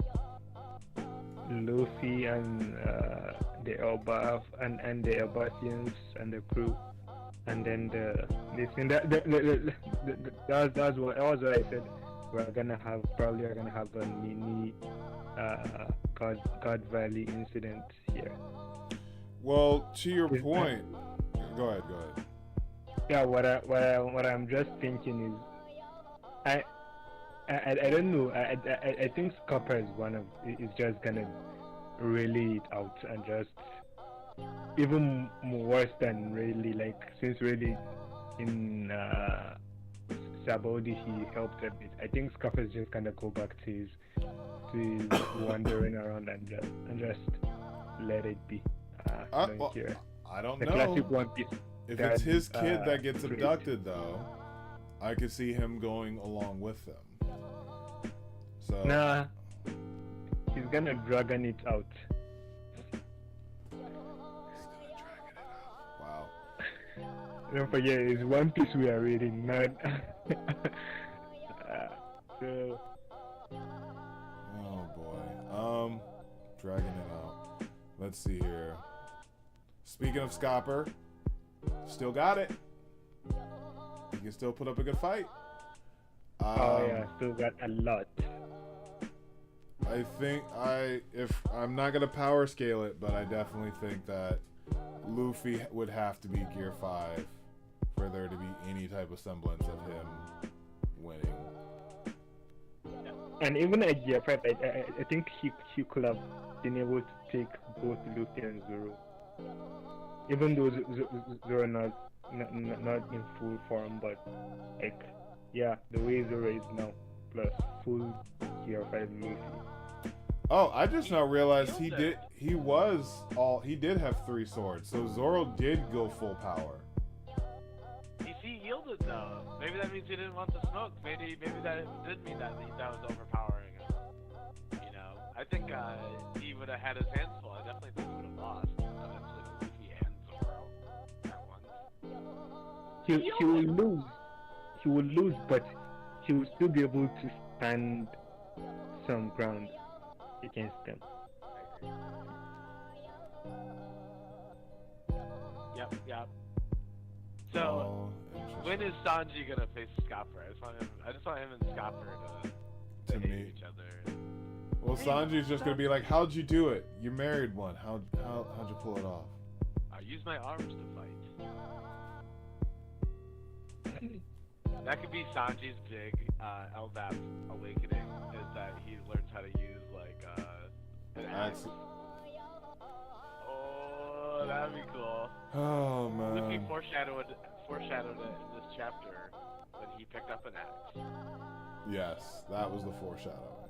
Luffy, and the Elbaf and the Elbathians and the crew, and then that's what I said. We're gonna have a mini God Valley incident here. Well, to your point, go ahead. Yeah, what I'm just thinking is, I don't know. I think Scopper is just gonna relay it out and just even worse than really, like, since really in Sabodi he helped a bit. I think Scopper is just gonna go back to his wandering around and just let it be. I don't the know. classic OnePiece. If it's his kid that gets abducted, though, I could see him going along with them. So Nah, he's gonna dragon it out. Wow. Don't forget, it's OnePiece we are reading, not. So. Oh boy. Dragging it out. Let's see here. Speaking of Scopper, still got it. He can still put up a good fight. Oh yeah, still got a lot. I think if I'm not gonna power scale it, but I definitely think that Luffy would have to be Gear 5 for there to be any type of semblance of him winning. And even at Gear 5, I think he could have been able to take both Luffy and Zoro. Even though Zoro not in full form, but like, yeah, the way Zoro is now, plus full Gear 5 Luffy. Oh, I just now realized he did have 3 swords, so Zoro did go full power. He yielded though. Maybe that means he didn't want to smoke. Maybe that did mean that was overpowering him. You know, I think he would have had his hands full. I definitely think he would have lost eventually to Luffy and Zoro at once. He will lose, but he will still be able to stand some ground against them. Yep. So, when is Sanji gonna face Scopper? I just want him and Scopper to hate meet each other. Well, Sanji's just gonna be like, "How'd you do it? You married one. How'd you pull it off?" I use my arms to fight. That could be Sanji's big LDAP awakening, is that he learns how to use like an axe. Oh, that'd be cool. Oh man. Luffy foreshadowed it in this chapter when he picked up an axe. Yes, that was the foreshadowing.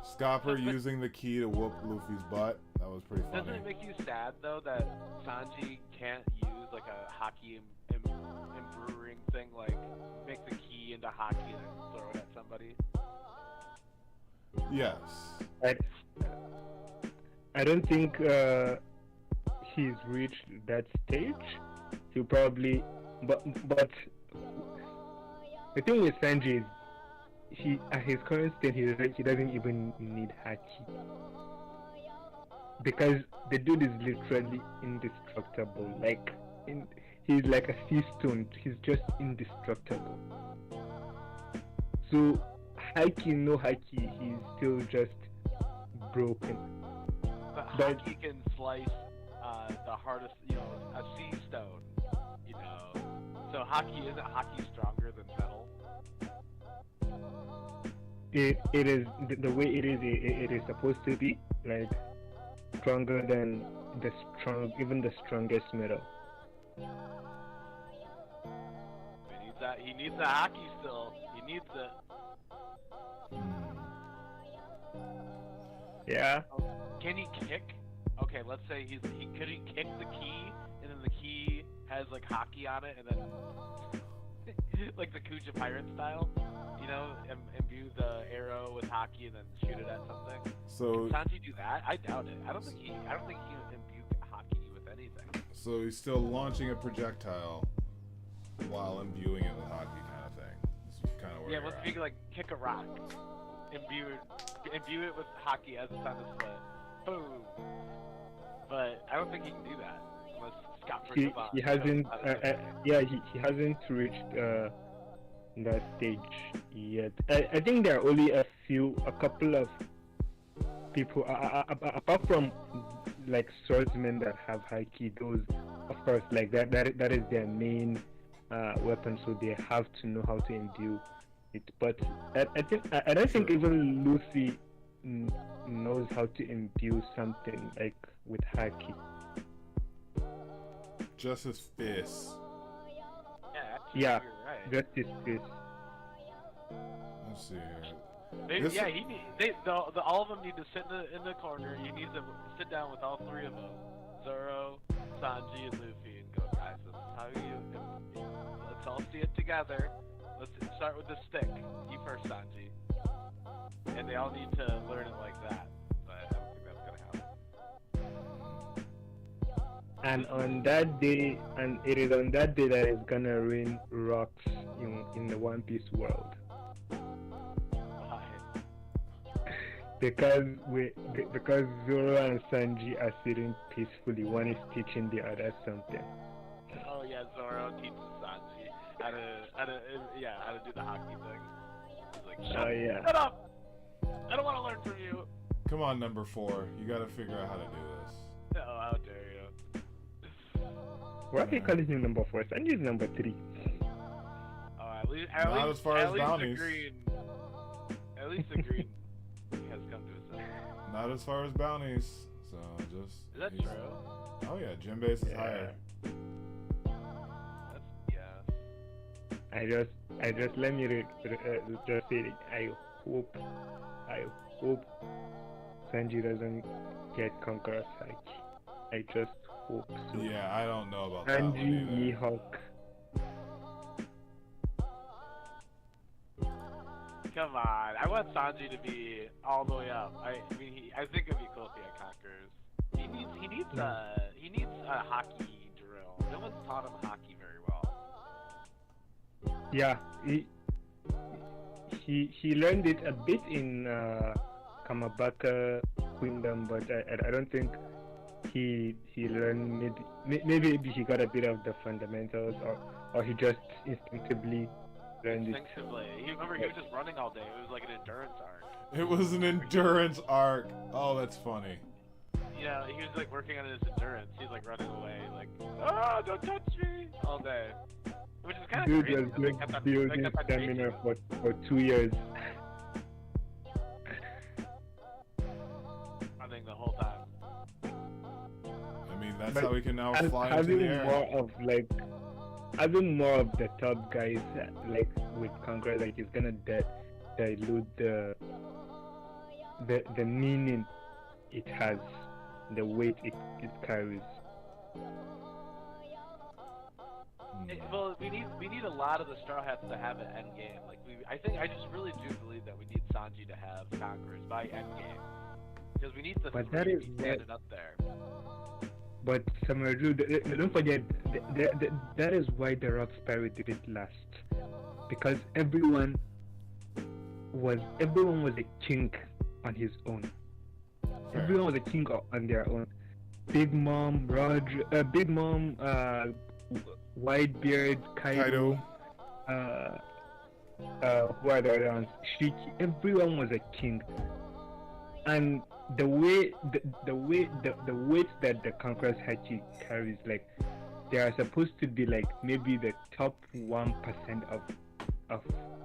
Scopper using the key to whoop Luffy's butt. That was pretty funny. Doesn't it make you sad though that Sanji can't use like a hockey embroidering thing, like make the key into hockey and then throw it at somebody? Yes. I don't think he's reached that stage. He'll probably, but the thing with Sanji is he at his current state he doesn't even need haki, because the dude is literally indestructible. He's like a sea stone. He's just indestructible. So haki, no haki, he's still just broken. But haki can slice the hardest, a sea stone, So isn't hockey stronger than metal? It is the way it is supposed to be, like stronger than even the strongest metal. He needs the hockey still. He needs it. Yeah. Can he kick? Okay, let's say could he kick the key, and then the key has like hockey on it, and then like the Kuja pirate style, imbue the arrow with hockey and then shoot it at something. So can Sanji do that? I doubt it. I don't think he can imbue hockey with anything. So he's still launching a projectile while imbuing it with hockey, kind of thing. It's kind of where let's be like kick a rock, imbue it with hockey as it's on his foot. Boom. But I don't think he can do that unless Scopper he hasn't. He hasn't reached that stage yet. I think there are only a couple of people apart from like swordsmen that have haki. Those, of course, like that is their main weapon, so they have to know how to imbue it. But I don't think even Luffy knows how to imbue something like with haki. Just his fists. Yeah, right. Just his fists. Let's see here. All of them need to sit in the corner. You need to sit down with all three of them, Zoro, Sanji, and Luffy, and go, guys, this is how let's all see it together. Let's start with the stick. You first, Sanji. And they all need to learn it like that. But I don't think that's gonna happen. And on that day, it is on that day that it's gonna rain rocks in the One Piece world. Why? Because Zoro and Sanji are sitting peacefully. One is teaching the other something. Oh yeah, Zoro teaches Sanji how to do the hockey thing. He's like, shut up! I don't want to learn from you. Come on, number 4. You gotta figure out how to do this. Oh, how dare you. Why are you calling him number 4? Sanji is number 3. Oh, at least as far as bounties. At least the green has come to his senses. Not as far as bounties. So just. Is that true? Oh yeah, gym base is higher. That's, I just let me just say it. I hope Sanji doesn't get Conqueror's haki. I just hope so. Yeah, I don't know about that Sanji, one either. Mihawk. come on. I want Sanji to be all the way up. I think it'd be cool if he had Conquerors. He needs a hockey drill. No one's taught him hockey very well. Yeah, he learned it a bit in Kamabaka Kingdom, but I don't think he learned. Maybe he got a bit of the fundamentals, or he just instinctively learned it. He was just running all day. It was like an endurance arc. It was an endurance arc. Oh, that's funny. You know, he was like working on his endurance. He's like running away, like, oh, don't touch me, all day. Which is kind of crazy. Dude was like building stamina for 2 years. Running the whole time. I mean, that's But how we can now fly into the air. Having more of the top guys, like with Conqueror, like it's gonna dilute the meaning it has, the weight it carries. Well, we need a lot of the Straw Hats to have an end game. Like I just really do believe that we need Sanji to have Conquerors by end game, because we need the But three that to is be standing up there. But Samaru, don't forget, that is why the Rock Pirate didn't last, because everyone was a king on his own. Fair. Everyone was a king on their own. Big Mom, Roger, Big Mom, Whitebeard, Kaido. Who are the other ones? Shiki. Everyone was a king, and the weight that the Conqueror's Hachi carries, like they are supposed to be like maybe the top 1% of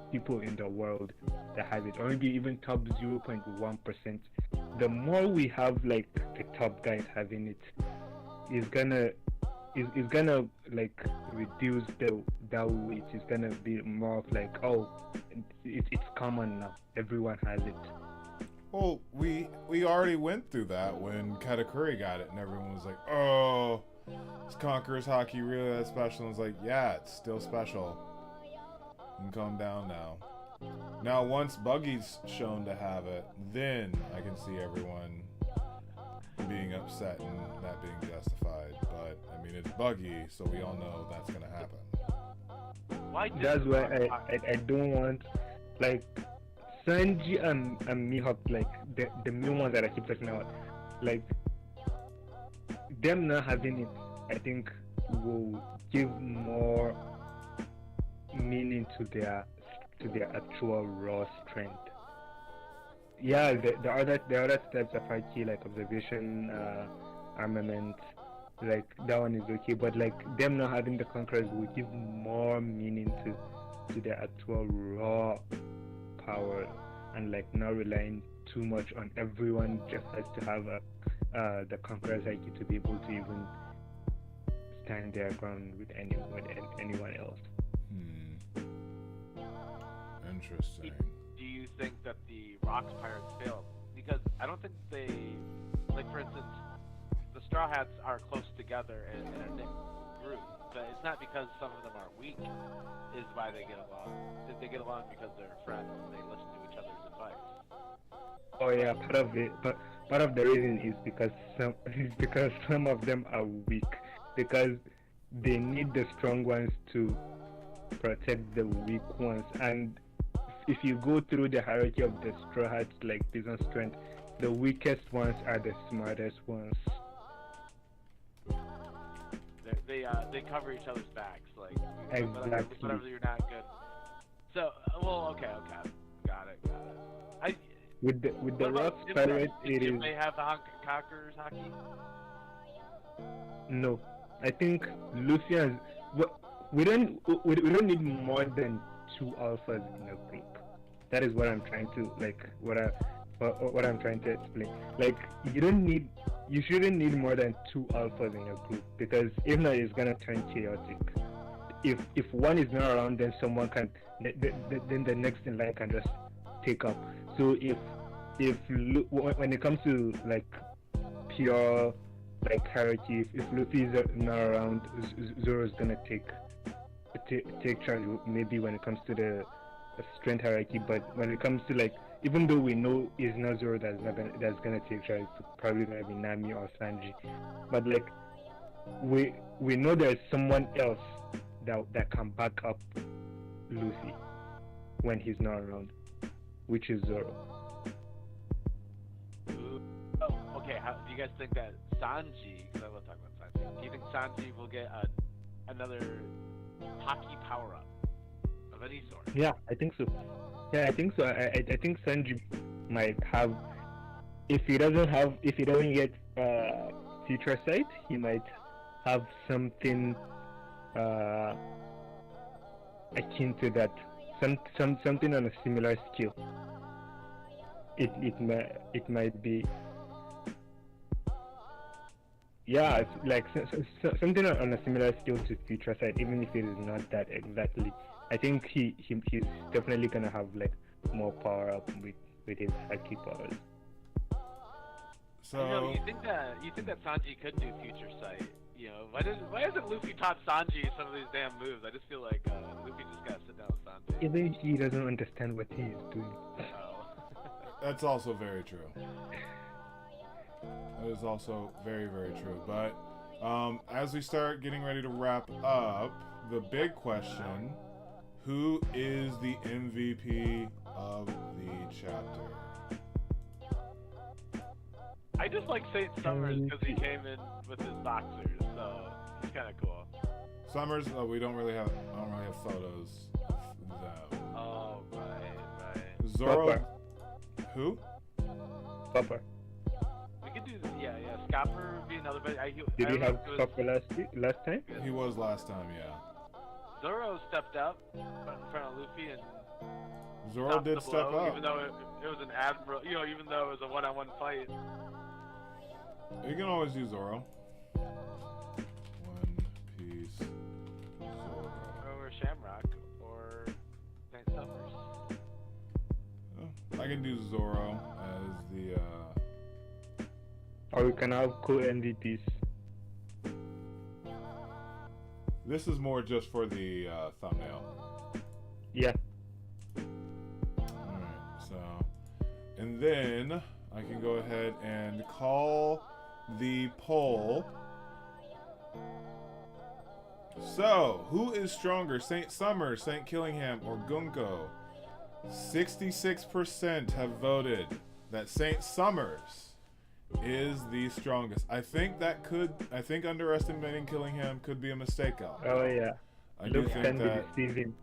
people in the world that have it, or maybe even top 0.1%. The more we have like the top guys having it, is gonna like reduce that weight. It's gonna be more of like, oh, it's common now. Everyone has it. Well, we already went through that when Katakuri got it, and everyone was like, "Oh, is Conqueror's Hockey really that special?" And it's like, "Yeah, it's still special. You can calm down now." Now, once Buggy's shown to have it, then I can see everyone being upset and that being justified. But I mean, it's Buggy, so we all know that's gonna happen. That's why I don't want, like, Sanji and Mihawk, like the new ones that I keep talking about, like them not having it, I think will give more meaning to their actual raw strength. Yeah, the other steps of Haki, like observation, armament, like that one is okay, but like them not having the Conquerors will give more meaning to their actual raw power, and like not relying too much on everyone just has to have the Conqueror's Haki to be able to even stand their ground with anyone else. Interesting. Do you think that the Rocks Pirates failed? Because I don't think they, like for instance, the Straw Hats are close together in a knit group, but it's not because some of them are weak is why they get along. They get along because they're friends and they listen to each other's advice. Oh yeah, part of the reason is because some of them are weak, because they need the strong ones to protect the weak ones. And if you go through the hierarchy of the Straw Hats, like based on strength, the weakest ones are the smartest ones. They cover each other's backs, like Exactly. whatever you're not good. So well, okay, got it. With the Rocks Pirate, it is. Do they have the Conqueror's Hockey? No, I think Luffy has. We don't need more than 2 alphas in a group. That is what I'm trying to what I'm trying to explain. Like you shouldn't need more than 2 alphas in a group, because if not, it's gonna turn chaotic. If one is not around, then someone can then the next in line can just take up. So when it comes to like pure like hierarchy, if Luffy is not around, Zoro's gonna take charge, maybe when it comes to the strength hierarchy. But when it comes to like, even though we know it's not Zoro that's gonna take charge, it's probably gonna be Nami or Sanji. But like we know there's someone else that can back up Luffy when he's not around, which is Zoro. Oh, okay. Do you guys think that Sanji? Because I love talking about Sanji. Do you think Sanji will get another hockey power up of any sort? Yeah, I think so. I think Sanji might have, if he doesn't get future sight, he might have something akin to that, something on a similar skill. It might be, yeah, it's like something on a similar skill to future sight, even if it is not that exactly. I think he's definitely gonna have like more power up with his haki powers. So you think that Sanji could do future sight? You know, why doesn't Luffy taught Sanji some of these damn moves? I just feel like Luffy just gotta sit down with Sanji. Even he doesn't understand what he is doing. Oh. That's also very true. That is also very, very true. But as we start getting ready to wrap up, the big question: who is the MVP of the chapter? I just like Saint Summers because he came in with his boxers, so he's kind of cool. Summers, I don't really have photos of that. Oh, right. Zoro, Scopper. Who? Scopper. We could do this, yeah. Scopper would be another. But Did he have Scopper last time? He was last time, yeah. Zoro stepped up in front of Luffy and Zoro did step up, even though it was an admiral. You know, even though it was a one-on-one fight. You can always do Zoro. One Piece Zoro. Or Shamrock, or Saint Summers. I can do Zoro as the. Or we can have co-MVPs. This is more just for the thumbnail. Yeah. Alright, so. And then I can go ahead and call the poll. So, who is stronger, Saint Summers, Saint Killingham, or Gunko? 66% have voted that Saint Summers is the strongest. I think underestimating Killingham could be a mistake out. Oh yeah. I do think that deceiving.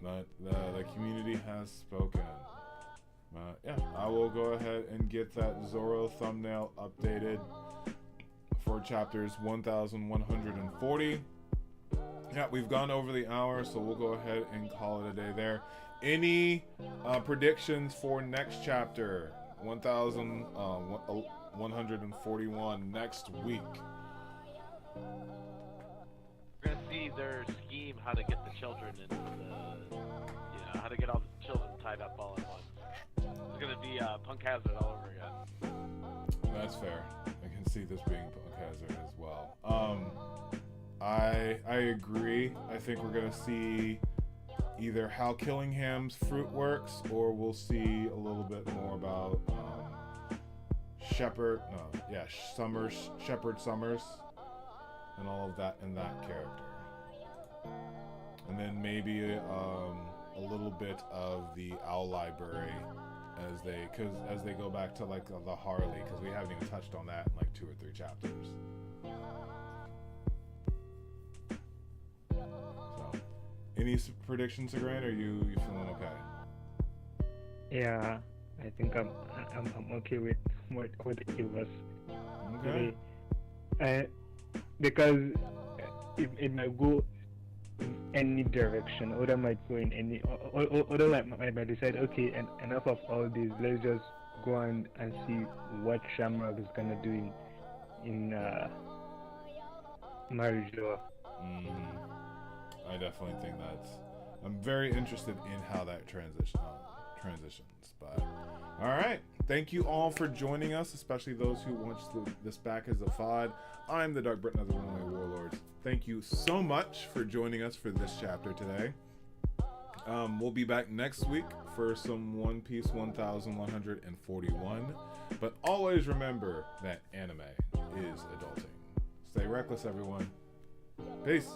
But the community has spoken. Yeah, I will go ahead and get that Zoro thumbnail updated for chapters 1140. Yeah, we've gone over the hour, so we'll go ahead and call it a day there. Any predictions for next chapter, 1141 next week? We're gonna see their scheme, how to get the children into how to get all the children tied up all at once. It's gonna be Punk Hazard all over again. That's fair. I can see this being Punk Hazard as well. I agree. I think we're gonna see either how Killingham's fruit works, or we'll see a little bit more about Shepard Summers, and all of that in that character, and then maybe a little bit of the Owl Library as they go back to like the Harley, because we haven't even touched on that in like 2 or 3 chapters. So, any predictions, Grant? Are you feeling okay? Yeah, I think I'm okay with what it gave us. Okay. Because it might go in any direction, or that might go in any, or might decide, okay, and enough of all this, let's just go on and see what Shamrock is gonna do in Marijoa. I definitely think I'm very interested in how that transitions. But all right, thank you all for joining us, especially those who watched this back as a VOD. I'm the DarkBriton of the Runaway Warlords. Thank you so much for joining us for this chapter today. We'll be back next week for some One Piece 1141. But always remember that anime is adulting. Stay reckless, everyone. Peace.